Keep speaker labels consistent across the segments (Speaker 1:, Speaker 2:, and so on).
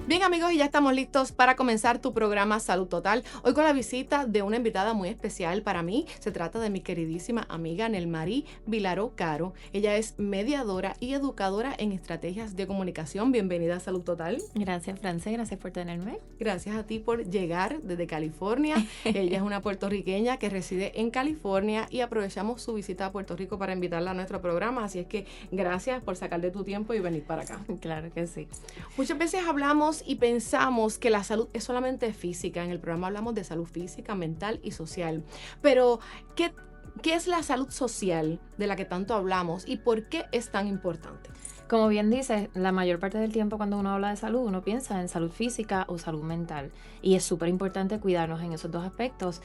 Speaker 1: Bien, amigos, y ya estamos listos para comenzar tu programa Salud Total. Hoy con la visita de una invitada muy especial para mí. Se trata de mi queridísima amiga Nelmarí Vilaró Caro. Ella es mediadora y educadora en estrategias de comunicación. Bienvenida a Salud Total.
Speaker 2: Gracias, France. Gracias por tenerme.
Speaker 1: Gracias a ti por llegar desde California. Ella es una puertorriqueña que reside en California y aprovechamos su visita a Puerto Rico para invitarla a nuestro programa. Así es que gracias por sacar de tu tiempo y venir para acá.
Speaker 2: Claro que sí.
Speaker 1: Muchas veces hablamos y pensamos que la salud es solamente física. En el programa hablamos de salud física, mental y social. Pero, ¿qué es la salud social de la que tanto hablamos y por qué es tan importante?
Speaker 2: Como bien dices, la mayor parte del tiempo cuando uno habla de salud, uno piensa en salud física o salud mental. Y es súper importante cuidarnos en esos dos aspectos.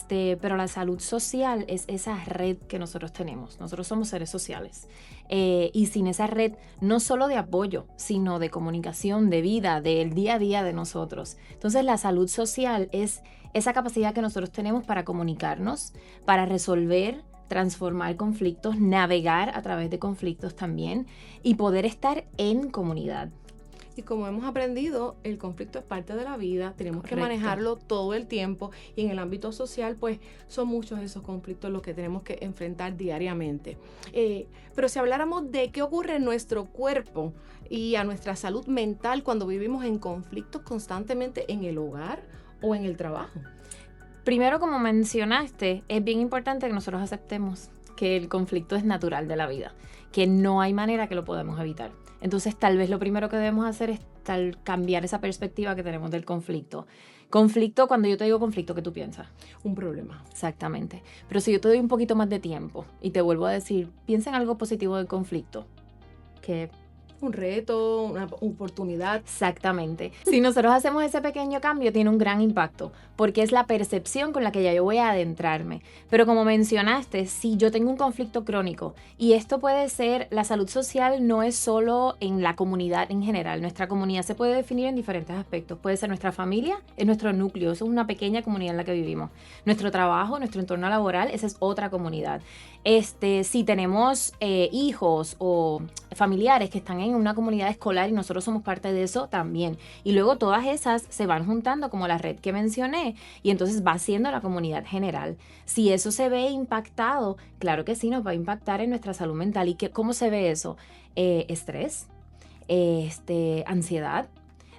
Speaker 2: Pero la salud social es esa red que nosotros tenemos. Nosotros somos seres sociales. Y sin esa red, no solo de apoyo, sino de comunicación, de vida, del día a día de nosotros. Entonces, la salud social es esa capacidad que nosotros tenemos para comunicarnos, para resolver, transformar conflictos, navegar a través de conflictos también y poder estar en comunidad.
Speaker 1: Y como hemos aprendido, el conflicto es parte de la vida, tenemos
Speaker 2: Correcto.
Speaker 1: que manejarlo todo el tiempo y en el ámbito social, pues son muchos esos conflictos los que tenemos que enfrentar diariamente. Pero si habláramos de qué ocurre en nuestro cuerpo y a nuestra salud mental cuando vivimos en conflictos constantemente en el hogar o en el trabajo.
Speaker 2: Primero, como mencionaste, es bien importante que nosotros aceptemos que el conflicto es natural de la vida, que no hay manera que lo podemos evitar. Entonces, tal vez lo primero que debemos hacer es cambiar esa perspectiva que tenemos del conflicto. Conflicto, cuando yo te digo conflicto, ¿qué tú piensas?
Speaker 1: Un problema.
Speaker 2: Exactamente. Pero si yo te doy un poquito más de tiempo y te vuelvo a decir, piensa en algo positivo del conflicto, que
Speaker 1: un reto, una oportunidad.
Speaker 2: Exactamente. Si nosotros hacemos ese pequeño cambio, tiene un gran impacto, porque es la percepción con la que ya yo voy a adentrarme. Pero como mencionaste, si yo tengo un conflicto crónico, y esto puede ser, la salud social no es solo en la comunidad en general. Nuestra comunidad se puede definir en diferentes aspectos. Puede ser nuestra familia, es nuestro núcleo, eso es una pequeña comunidad en la que vivimos. Nuestro trabajo, nuestro entorno laboral, esa es otra comunidad. Si tenemos hijos o familiares que están en una comunidad escolar y nosotros somos parte de eso también. Y luego todas esas se van juntando como la red que mencioné y entonces va siendo la comunidad general. Si eso se ve impactado, claro que sí nos va a impactar en nuestra salud mental. ¿Y cómo se ve eso? Estrés, ansiedad,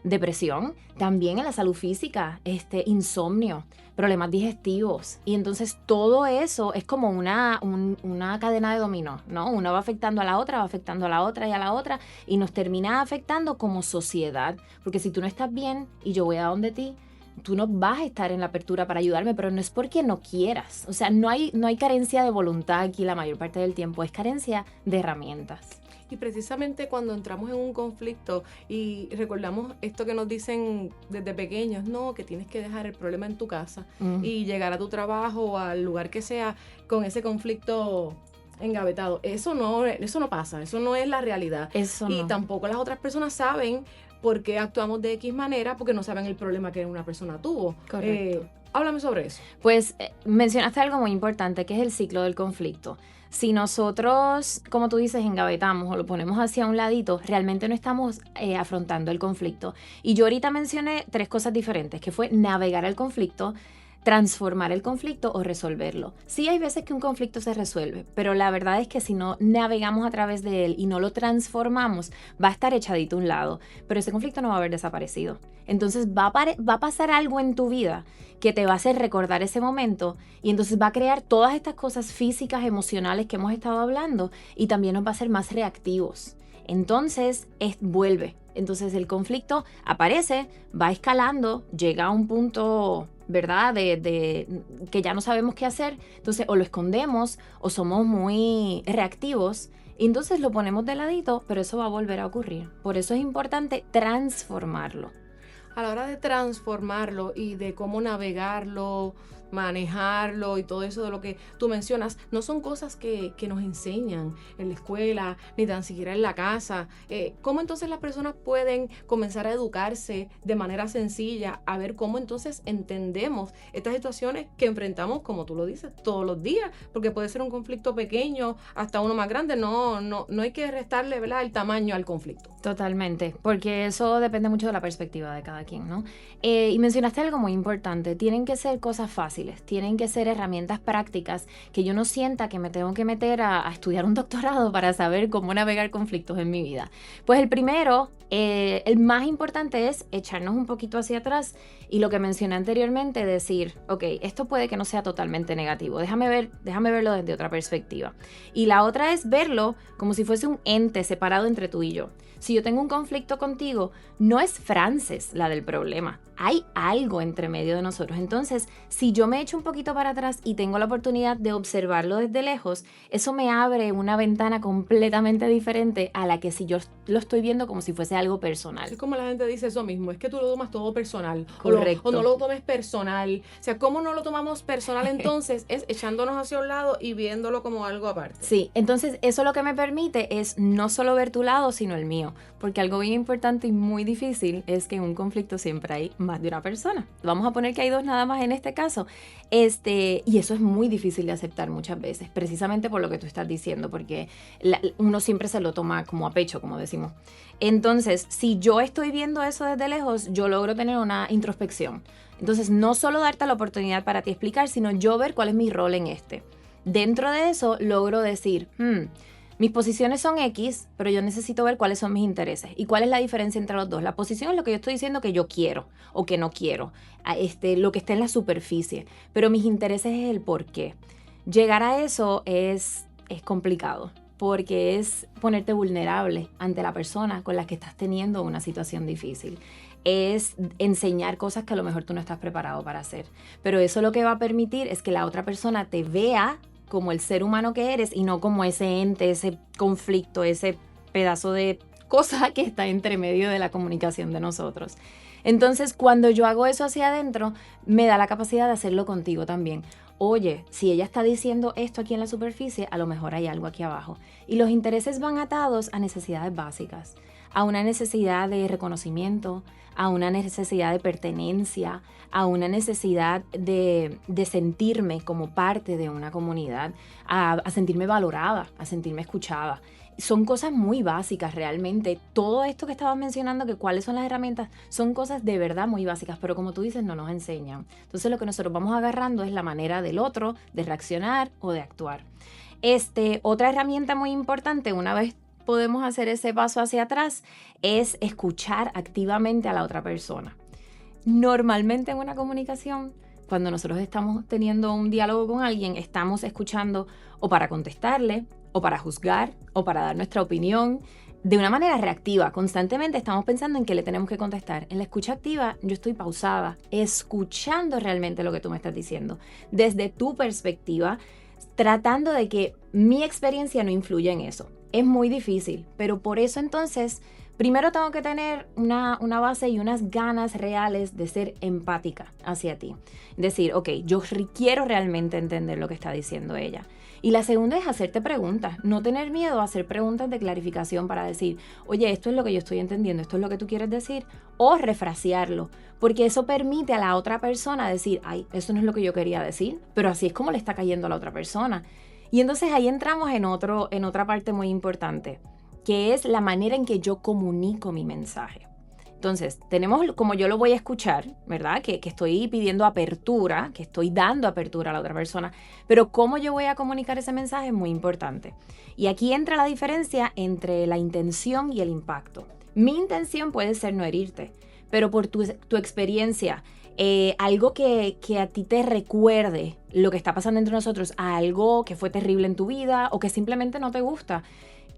Speaker 2: depresión, también en la salud física, insomnio, problemas digestivos. Y entonces todo eso es como una cadena de dominó, ¿no? Una va afectando a la otra, va afectando a la otra y a la otra y nos termina afectando como sociedad. Porque si tú no estás bien y yo voy a donde ti, tú no vas a estar en la apertura para ayudarme, pero no es porque no quieras. O sea, no hay carencia de voluntad aquí la mayor parte del tiempo, es carencia de herramientas.
Speaker 1: Y precisamente cuando entramos en un conflicto y recordamos esto que nos dicen desde pequeños, no, que tienes que dejar el problema en tu casa y llegar a tu trabajo o al lugar que sea con ese conflicto engavetado. Eso no pasa, eso no es la realidad.
Speaker 2: Eso no.
Speaker 1: Y tampoco las otras personas saben por qué actuamos de X manera porque no saben el problema que una persona tuvo.
Speaker 2: Correcto.
Speaker 1: Háblame sobre eso.
Speaker 2: Pues mencionaste algo muy importante, que es el ciclo del conflicto. Si nosotros, como tú dices, engavetamos o lo ponemos hacia un ladito, realmente no estamos afrontando el conflicto. Y yo ahorita mencioné 3 cosas diferentes, que fue navegar el conflicto, transformar el conflicto o resolverlo. Sí hay veces que un conflicto se resuelve, pero la verdad es que si no navegamos a través de él y no lo transformamos, va a estar echadito a un lado, pero ese conflicto no va a haber desaparecido. Entonces va a pasar algo en tu vida que te va a hacer recordar ese momento y entonces va a crear todas estas cosas físicas, emocionales que hemos estado hablando y también nos va a hacer más reactivos. Entonces vuelve. Entonces el conflicto aparece, va escalando, llega a un punto, ¿verdad? De que ya no sabemos qué hacer. Entonces o lo escondemos o somos muy reactivos. Y entonces lo ponemos de ladito, pero eso va a volver a ocurrir. Por eso es importante transformarlo.
Speaker 1: A la hora de transformarlo y de cómo navegarlo, manejarlo y todo eso de lo que tú mencionas, no son cosas que nos enseñan en la escuela, ni tan siquiera en la casa. ¿Cómo entonces las personas pueden comenzar a educarse de manera sencilla, a ver cómo entonces entendemos estas situaciones que enfrentamos, como tú lo dices, todos los días? Porque puede ser un conflicto pequeño hasta uno más grande, no hay que restarle, ¿verdad?, el tamaño al conflicto.
Speaker 2: Totalmente, porque eso depende mucho de la perspectiva de cada quien, ¿no? Y mencionaste algo muy importante, tienen que ser cosas fáciles, tienen que ser herramientas prácticas, que yo no sienta que me tengo que meter a estudiar un doctorado para saber cómo navegar conflictos en mi vida. Pues el primero, el más importante es echarnos un poquito hacia atrás y lo que mencioné anteriormente, decir, ok, esto puede que no sea totalmente negativo, déjame verlo desde otra perspectiva. Y la otra es verlo como si fuese un ente separado entre tú y yo. Si yo tengo un conflicto contigo, no es Frances la del problema. Hay algo entre medio de nosotros. Entonces, si yo me echo un poquito para atrás y tengo la oportunidad de observarlo desde lejos, eso me abre una ventana completamente diferente a la que si yo lo estoy viendo como si fuese algo personal.
Speaker 1: Es como la gente dice eso mismo, es que tú lo tomas todo personal.
Speaker 2: Correcto.
Speaker 1: O no lo tomes personal. O sea, ¿cómo no lo tomamos personal entonces? Es echándonos hacia un lado y viéndolo como algo aparte.
Speaker 2: Sí, entonces eso lo que me permite es no solo ver tu lado, sino el mío. Porque algo bien importante y muy difícil es que en un conflicto siempre hay más de una persona. Vamos a poner que hay dos nada más en este caso. Y eso es muy difícil de aceptar muchas veces, precisamente por lo que tú estás diciendo, porque uno siempre se lo toma como a pecho, como decimos. Entonces, si yo estoy viendo eso desde lejos, yo logro tener una introspección. Entonces, no solo darte la oportunidad para ti explicar, sino yo ver cuál es mi rol en este. Dentro de eso, logro decir, mis posiciones son X, pero yo necesito ver cuáles son mis intereses y cuál es la diferencia entre los dos. La posición es lo que yo estoy diciendo que yo quiero o que no quiero, lo que está en la superficie, pero mis intereses es el por qué. Llegar a eso es complicado, porque es ponerte vulnerable ante la persona con la que estás teniendo una situación difícil. Es enseñar cosas que a lo mejor tú no estás preparado para hacer. Pero eso lo que va a permitir es que la otra persona te vea como el ser humano que eres y no como ese ente, ese conflicto, ese pedazo de cosa que está entre medio de la comunicación de nosotros. Entonces, cuando yo hago eso hacia adentro, me da la capacidad de hacerlo contigo también. Oye, si ella está diciendo esto aquí en la superficie, a lo mejor hay algo aquí abajo. Y los intereses van atados a necesidades básicas, a una necesidad de reconocimiento, a una necesidad de pertenencia, a una necesidad de sentirme como parte de una comunidad, a sentirme valorada, a sentirme escuchada. Son cosas muy básicas realmente. Todo esto que estabas mencionando, que cuáles son las herramientas, son cosas de verdad muy básicas, pero como tú dices, no nos enseñan. Entonces lo que nosotros vamos agarrando es la manera del otro de reaccionar o de actuar. Otra herramienta muy importante, una vez podemos hacer ese paso hacia atrás, es escuchar activamente a la otra persona. Normalmente en una comunicación, cuando nosotros estamos teniendo un diálogo con alguien, estamos escuchando o para contestarle, o para juzgar, o para dar nuestra opinión, de una manera reactiva. Constantemente estamos pensando en qué le tenemos que contestar. En la escucha activa, yo estoy pausada, escuchando realmente lo que tú me estás diciendo, desde tu perspectiva, tratando de que mi experiencia no influya en eso. Es muy difícil, pero por eso entonces, primero tengo que tener una base y unas ganas reales de ser empática hacia ti. Decir, ok, yo quiero realmente entender lo que está diciendo ella. Y la segunda es hacerte preguntas, no tener miedo a hacer preguntas de clarificación para decir, oye, esto es lo que yo estoy entendiendo, esto es lo que tú quieres decir, o refrasearlo, porque eso permite a la otra persona decir, ay, eso no es lo que yo quería decir, pero así es como le está cayendo a la otra persona. Y entonces ahí entramos en otra parte muy importante, que es la manera en que yo comunico mi mensaje. Entonces, tenemos como yo lo voy a escuchar, ¿verdad? Que estoy pidiendo apertura, que estoy dando apertura a la otra persona, pero cómo yo voy a comunicar ese mensaje es muy importante. Y aquí entra la diferencia entre la intención y el impacto. Mi intención puede ser no herirte, pero por tu experiencia, algo que a ti te recuerde lo que está pasando entre nosotros, a algo que fue terrible en tu vida o que simplemente no te gusta,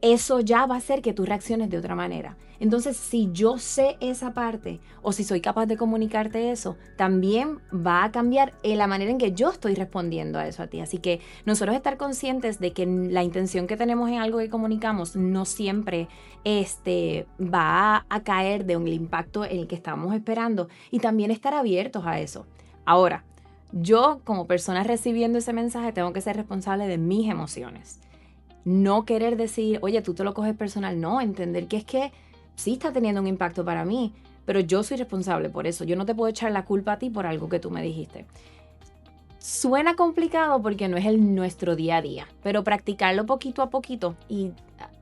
Speaker 2: eso ya va a hacer que tú reacciones de otra manera. Entonces, si yo sé esa parte o si soy capaz de comunicarte eso, también va a cambiar la manera en que yo estoy respondiendo a eso a ti. Así que nosotros estar conscientes de que la intención que tenemos en algo que comunicamos no siempre va a caer de un impacto en el que estamos esperando y también estar abiertos a eso. Ahora, Yo, como persona recibiendo ese mensaje, tengo que ser responsable de mis emociones. No querer decir, oye, tú te lo coges personal. No, entender que es que sí está teniendo un impacto para mí, pero yo soy responsable por eso. Yo no te puedo echar la culpa a ti por algo que tú me dijiste. Suena complicado porque no es nuestro día a día, pero practicarlo poquito a poquito, y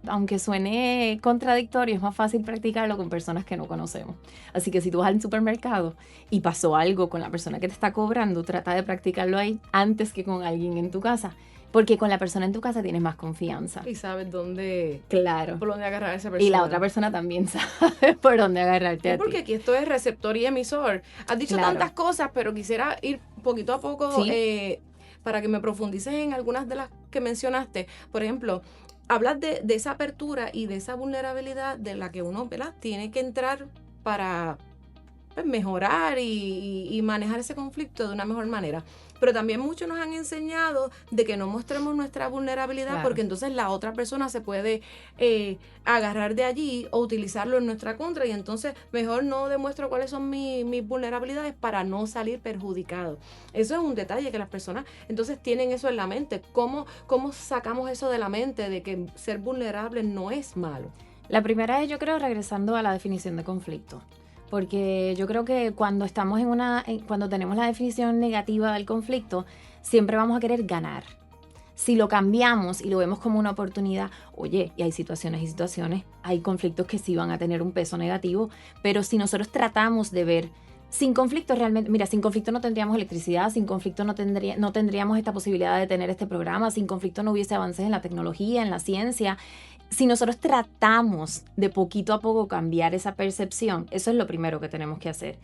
Speaker 2: aunque suene contradictorio, es más fácil practicarlo con personas que no conocemos. Así que si tú vas al supermercado y pasó algo con la persona que te está cobrando, trata de practicarlo ahí antes que con alguien en tu casa. Porque con la persona en tu casa tienes más confianza.
Speaker 1: Y sabes dónde,
Speaker 2: claro,
Speaker 1: por dónde agarrar a esa persona.
Speaker 2: Y la otra persona también sabe por dónde agarrarte a ti.
Speaker 1: Porque aquí esto es receptor y emisor. Has dicho tantas cosas, pero quisiera ir poquito a poco para que me profundices en algunas de las que mencionaste. Por ejemplo, hablas de esa apertura y de esa vulnerabilidad de la que uno, ¿verdad?, tiene que entrar para mejorar y manejar ese conflicto de una mejor manera. Pero también muchos nos han enseñado de que no mostremos nuestra vulnerabilidad, porque entonces la otra persona se puede agarrar de allí o utilizarlo en nuestra contra, y entonces mejor no demuestro cuáles son mis vulnerabilidades para no salir perjudicado. Eso es un detalle que las personas entonces tienen eso en la mente. ¿Cómo sacamos eso de la mente de que ser vulnerable no es malo?
Speaker 2: La primera es, yo creo, regresando a la definición de conflicto. Porque yo creo que cuando estamos cuando tenemos la definición negativa del conflicto, siempre vamos a querer ganar. Si lo cambiamos y lo vemos como una oportunidad, oye, y hay situaciones y situaciones, hay conflictos que sí van a tener un peso negativo, pero si nosotros tratamos de ver, sin conflicto realmente, mira, sin conflicto no tendríamos electricidad, sin conflicto no tendríamos esta posibilidad de tener este programa, sin conflicto no hubiese avances en la tecnología, en la ciencia. Si nosotros tratamos de poquito a poco cambiar esa percepción, eso es lo primero que tenemos que hacer.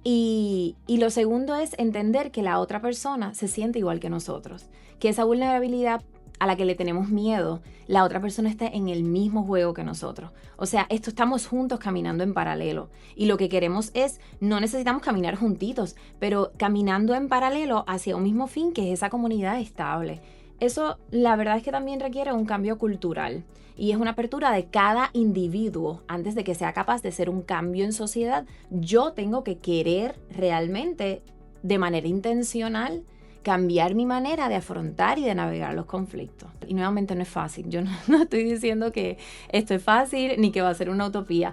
Speaker 2: Y lo segundo es entender que la otra persona se siente igual que nosotros, que esa vulnerabilidad a la que le tenemos miedo, la otra persona está en el mismo juego que nosotros. O sea, estamos juntos caminando en paralelo, y lo que queremos es, no necesitamos caminar juntitos, pero caminando en paralelo hacia un mismo fin, que es esa comunidad estable. Eso, la verdad es que también requiere un cambio cultural, y es una apertura de cada individuo. Antes de que sea capaz de ser un cambio en sociedad, yo tengo que querer realmente, de manera intencional, cambiar mi manera de afrontar y de navegar los conflictos. Y nuevamente no es fácil. Yo no estoy diciendo que esto es fácil ni que va a ser una utopía,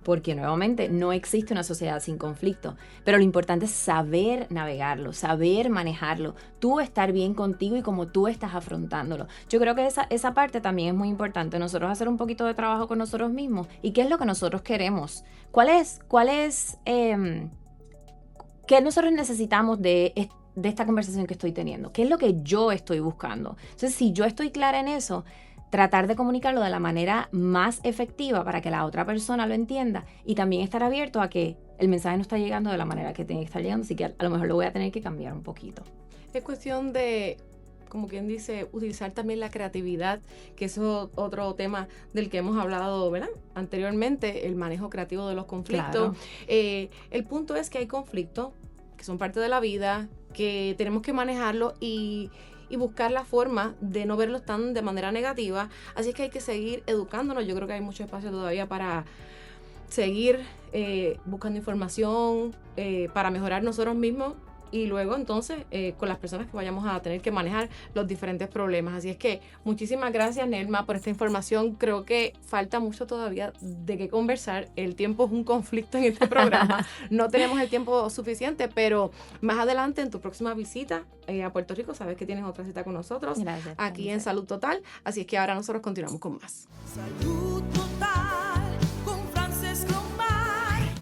Speaker 2: porque nuevamente no existe una sociedad sin conflicto. Pero lo importante es saber navegarlo, saber manejarlo, tú estar bien contigo y cómo tú estás afrontándolo. Yo creo que esa parte también es muy importante. Nosotros hacer un poquito de trabajo con nosotros mismos y qué es lo que nosotros queremos. ¿Qué nosotros necesitamos de esta conversación que estoy teniendo? ¿Qué es lo que yo estoy buscando? Entonces, si yo estoy clara en eso, tratar de comunicarlo de la manera más efectiva para que la otra persona lo entienda, y también estar abierto a que el mensaje no está llegando de la manera que tiene que estar llegando, así que a lo mejor lo voy a tener que cambiar un poquito.
Speaker 1: Es cuestión de, como quien dice, utilizar también la creatividad, que eso es otro tema del que hemos hablado, ¿verdad?, anteriormente, el manejo creativo de los conflictos. Claro. El punto es que hay conflictos que son parte de la vida, que tenemos que manejarlo y buscar la forma de no verlos tan de manera negativa. Así es que hay que seguir educándonos. Yo creo que hay mucho espacio todavía para seguir buscando información, para mejorar nosotros mismos, y luego entonces con las personas que vayamos a tener que manejar los diferentes problemas. Así es que muchísimas gracias, Nelma, por esta información. Creo que falta mucho todavía de qué conversar. El tiempo es un conflicto en este programa. No tenemos el tiempo suficiente, pero más adelante en tu próxima visita a Puerto Rico, sabes que tienes otra cita con nosotros.
Speaker 2: Gracias,
Speaker 1: aquí en Salud Total. Así es que ahora nosotros continuamos con más.
Speaker 3: Salud Total.